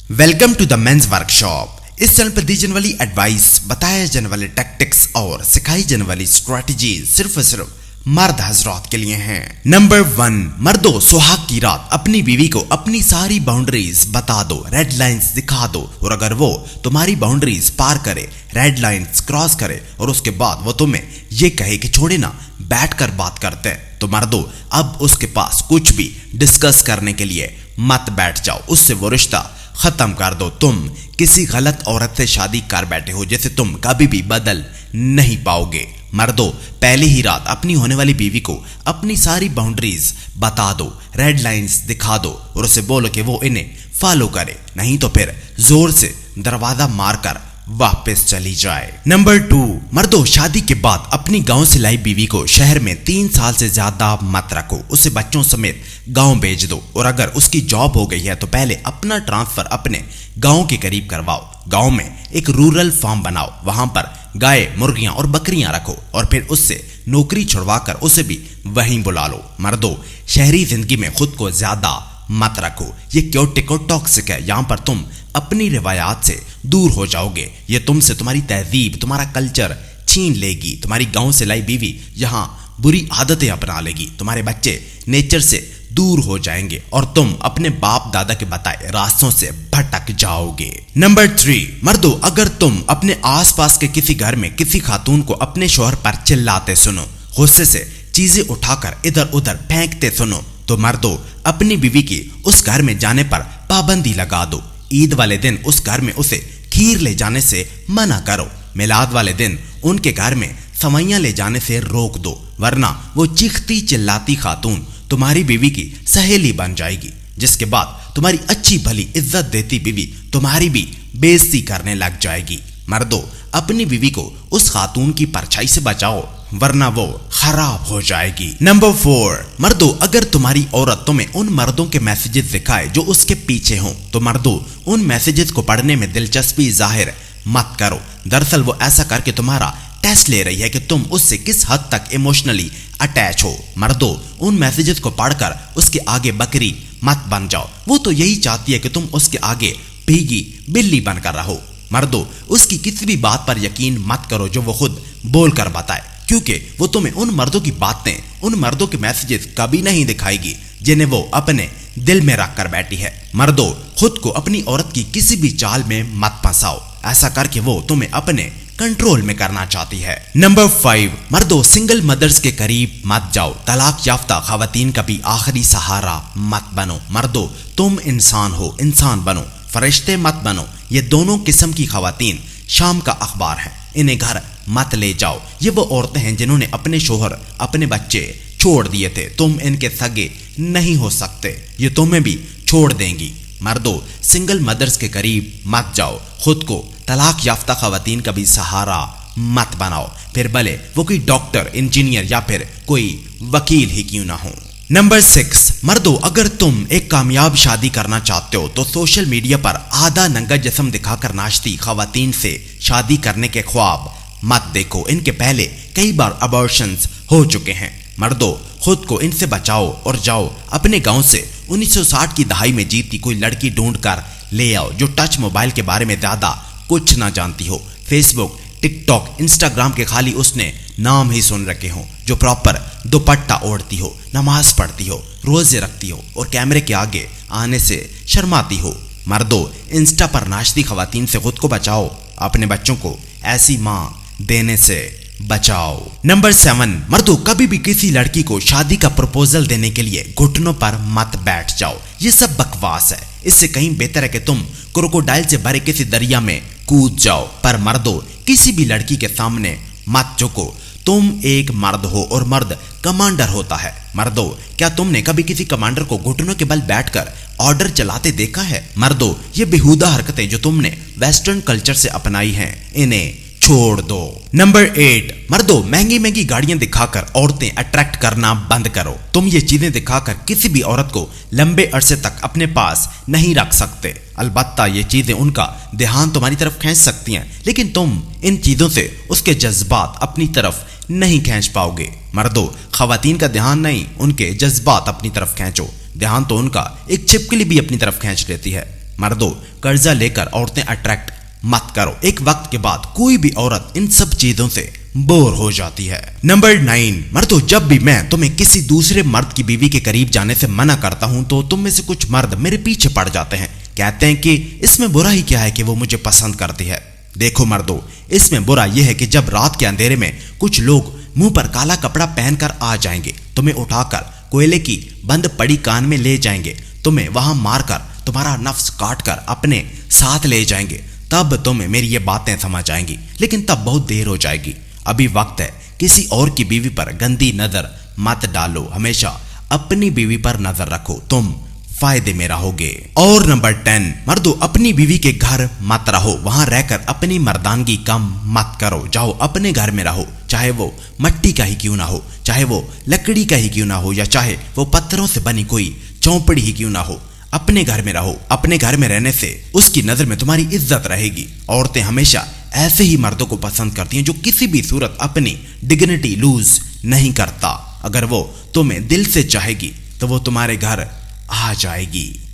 Welcome to the men's workshop. इस channel पर दी जाने वाली एडवाइस, बताए जाने वाले टैक्टिक्स और सिखाई जाने वाली स्ट्रेटजी सिर्फ और सिर्फ मर्द हजरात के लिए हैं। नंबर 1, मर्दों, सुहाग की रात अपनी बीवी को अपनी सारी बाउंड्रीज बता दो, रेड लाइंस दिखा दो, और अगर वो तुम्हारी बाउंड्रीज पार करे, रेड लाइंस क्रॉस करे और उसके बाद वो तुम्हें ये कहे कि छोड़े ना, बैठकर बात करते हैं, तो मर्दों अब उसके पास कुछ भी डिस्कस करने के लिए मत बैठ जाओ, उससे वो रिश्ता खत्म कर दो। तुम किसी गलत औरत से शादी कर बैठे हो जिसे तुम कभी भी बदल नहीं पाओगे। मर्दों, पहली ही रात अपनी होने वाली बीवी को अपनी सारी बाउंड्रीज बता दो, रेड लाइंस दिखा दो और उसे बोलो कि वो इन्हें फॉलो करे, नहीं तो फिर जोर से दरवाजा मारकर वापस चली जाए। नंबर 2, मर्दों, शादी के बाद अपनी गांव से लाई बीवी को शहर में 3 साल से ज्यादा मत रखो, उसे बच्चों समेत गांव भेज दो, और अगर उसकी जॉब हो गई है तो पहले अपना ट्रांसफर अपने गांव के करीब करवाओ। गांव में एक रूरल फार्म बनाओ, वहां पर गाय, मुर्गियां और बकरियां रखो और फिर उससे नौकरी छुड़वाकर उसे भी वहीं बुला लो। मर्दों, शहरी जिंदगी में खुद को ज्यादा मत रखो, ये क्योटिक और टॉक्सिक है। यहां पर तुम अपनी रिवायात से दूर हो जाओगे, ये तुमसे तुम्हारी तहजीब, तुम्हारा कल्चर छीन लेगी। तुम्हारी गांव से लाई बीवी यहां बुरी आदतें अपना लेगी, तुम्हारे बच्चे नेचर से दूर हो जाएंगे और तुम अपने बाप दादा के बताए रास्तों से भटक जाओगे। नंबर 3, मर्दों, अगर तुम अपने आसपास के किसी घर में किसी खातून को अपने शौहर पर चिल्लाते सुनो, गुस्से से चीजें उठाकर इधर उधर फेंकते सुनो, तो मर्दों अपनी बीवी की उस घर में जाने पर पाबंदी लगा दो। ईद वाले दिन उस घर में उसे खीर ले जाने से मना करो, मिलाद वाले दिन उनके घर में सवैयां ले जाने से रोक दो, वरना वो चीखती चिल्लाती खातून तुम्हारी बीवी की सहेली बन जाएगी, जिसके बाद तुम्हारी अच्छी भली इज्जत देती बीवी तुम्हारी भी बेइज्जती करने लग जाएगी। मर्दों, अपनी बीवी को उस खातून की परछाई से बचाओ, वरना वो खराब हो जाएगी। नंबर 4, मर्दों, अगर तुम्हारी औरत तुम्हें उन मर्दों के मैसेजेस दिखाए जो उसके पीछे हों, तो मर्दों उन मैसेजेस को पढ़ने में दिलचस्पी जाहिर मत करो। दरअसल वो ऐसा करके तुम्हारा टेस्ट ले रही है कि तुम उससे किस हद तक इमोशनली अटैच हो। मर्दों, उन मैसेजेस को पढ़कर उसके आगे बकरी मत बन जाओ, वो तो यही चाहती है कि तुम उसके आगे भीगी बिल्ली बनकर रहो। मर्दों, उसकी किसी भी बात पर यकीन मत करो जो वो खुद बोल कर बताए, क्योंकि वो तुम्हें उन मर्दों की बातें, उन मर्दों के मैसेजेस कभी नहीं दिखाएगी जिन्हें वो अपने दिल में रख कर बैठी है। मर्दों, खुद को अपनी औरत की किसी भी चाल में मत फंसाओ, ऐसा करके वो तुम्हें अपने कंट्रोल में करना चाहती है। नंबर 5, मर्दों, सिंगल मदर्स के करीब मत जाओ, तलाक याफ्ता खवातीन का भी आखिरी सहारा मत बनो। मर्दों, तुम इंसान हो, इंसान बनो, फरिश्ते मत बनो। ये दोनों किस्म की खवातीन शाम का अखबार है, इन्हें घर मत ले जाओ। ये वो औरतें हैं जिन्होंने अपने शोहर, अपने बच्चे छोड़ दिए थे, तुम इनके सगे नहीं हो सकते, ये तुम्हें भी छोड़ देंगी। मर्दों, सिंगल मदर्स के करीब मत जाओ, खुद को तलाक याफ्ता खवातीन का भी सहारा मत बनाओ, फिर भले वो कोई डॉक्टर, इंजीनियर या फिर कोई वकील ही क्यों ना हो। नंबर 6, मर्दों, अगर तुम एक कामयाब शादी करना चाहते हो तो सोशल मीडिया पर आधा नंगा जिस्म दिखाकर नाचती खवातीन से शादी करने के ख्वाब मत देखो, इनके पहले कई बार अबॉर्शंस हो चुके हैं। मर्दों, खुद को इनसे बचाओ और जाओ अपने गांव से 1960 की दहाई में जीती कोई लड़की ढूंढ कर ले आओ जो टच मोबाइल के बारे में ज्यादा कुछ ना जानती हो, फेसबुक, टिकटॉक, इंस्टाग्राम के खाली उसने नाम ही सुन रखे हो, जो प्रॉपर दुपट्टा ओढ़ती हो, नमाज पढ़ती हो, रोजे रखती हो और कैमरे के आगे आने से शर्माती हो। मर्दों, इंस्टा पर नाचती खवातीन से खुद को बचाओ, अपने बच्चों को ऐसी मां देने से बचाओ। नंबर 7, मर्दों, कभी भी किसी लड़की को शादी का प्रपोजल देने के लिए घुटनों पर मत बैठ जाओ, ये सब बकवास है। इससे कहीं बेहतर है कि तुम क्रोकोडाइल से भरे किसी दरिया में कूद जाओ, पर मर्दों किसी भी लड़की के सामने मत झुको, तुम एक मर्द हो और मर्द कमांडर होता है। मर्दों, क्या तुमने कभी किसी कमांडर को घुटनों के बल बैठकर ऑर्डर चलाते देखा है? मर्दों, ये बेहुदा हरकतें जो तुमने वेस्टर्न कल्चर से अपनाई हैं, इन्हें छोड़ दो। नंबर 8, मर्दों, महंगी महंगी गाड़ियां दिखाकर औरतें अट्रैक्ट करना बंद करो। तुम ये चीजें दिखाकर किसी भी औरत को लंबे अरसे तक अपने पास नहीं रख सकते। अलबत्ता ये चीजें उनका ध्यान तुम्हारी तरफ खींच सकती हैं, लेकिन तुम इन चीजों से उसके जज्बात अपनी तरफ नहीं खींच पाओगे। मर्दों, खवातीन का ध्यान नहीं, उनके जज्बात अपनी तरफ खींचो। ध्यान तो उनका एक छिपकली भी अपनी तरफ खींच लेती है। मर्दों, कर्जा लेकर औरतें अट्रैक्ट मत करो। एक वक्त के बाद कोई भी औरत इन सब चीजों से बोर हो जाती है। नंबर 9, मर्दों, जब भी मैं तुम्हें किसी दूसरे मर्द की बीवी के करीब जाने से मना करता हूं तो तुम में से कुछ मर्द मेरे पीछे पड़ जाते हैं। कहते हैं कि इसमें बुरा ही क्या है कि वो मुझे पसंद करती है। देखो मर्दों, इसमें बुरा यह है कि जब रात के अंधेरे में कुछ लोग मुंह पर काला कपड़ा पहनकर आ जाएंगे, तुम्हें उठाकर कोयले की बंद पड़ी कान में ले जाएंगे, तुम्हें वहां मारकर तुम्हारा नफ्स काटकर अपने साथ ले जाएंगे, तब तुम्हें मेरी ये बातें समझ आएंगी। लेकिन तब बहुत देर हो जाएगी। अभी वक्त है। किसी और की बीवी पर गंदी नजर मत डालो। हमेशा अपनी बीवी पर नजर रखो, तुम फायदे में रहोगे। और नंबर 10, मर्दों, अपनी बीवी के घर मत रहो। वहां रहकर अपनी मर्दानगी कम मत करो। जाओ अपने घर में रहो, चाहे वो मट्टी का ही क्यों ना हो, चाहे वो लकड़ी का ही क्यों ना हो, या चाहे वो पत्थरों से बनी कोई चौपड़ी ही क्यों ना हो। अपने घर में रहो। अपने घर में रहने से उसकी नजर में तुम्हारी इज्जत रहेगी। औरतें हमेशा ऐसे ही मर्दों को पसंद करती हैं जो किसी भी सूरत अपनी डिग्निटी लूज नहीं करता। अगर वो तुम्हें दिल से चाहेगी तो वो तुम्हारे घर आ जाएगी।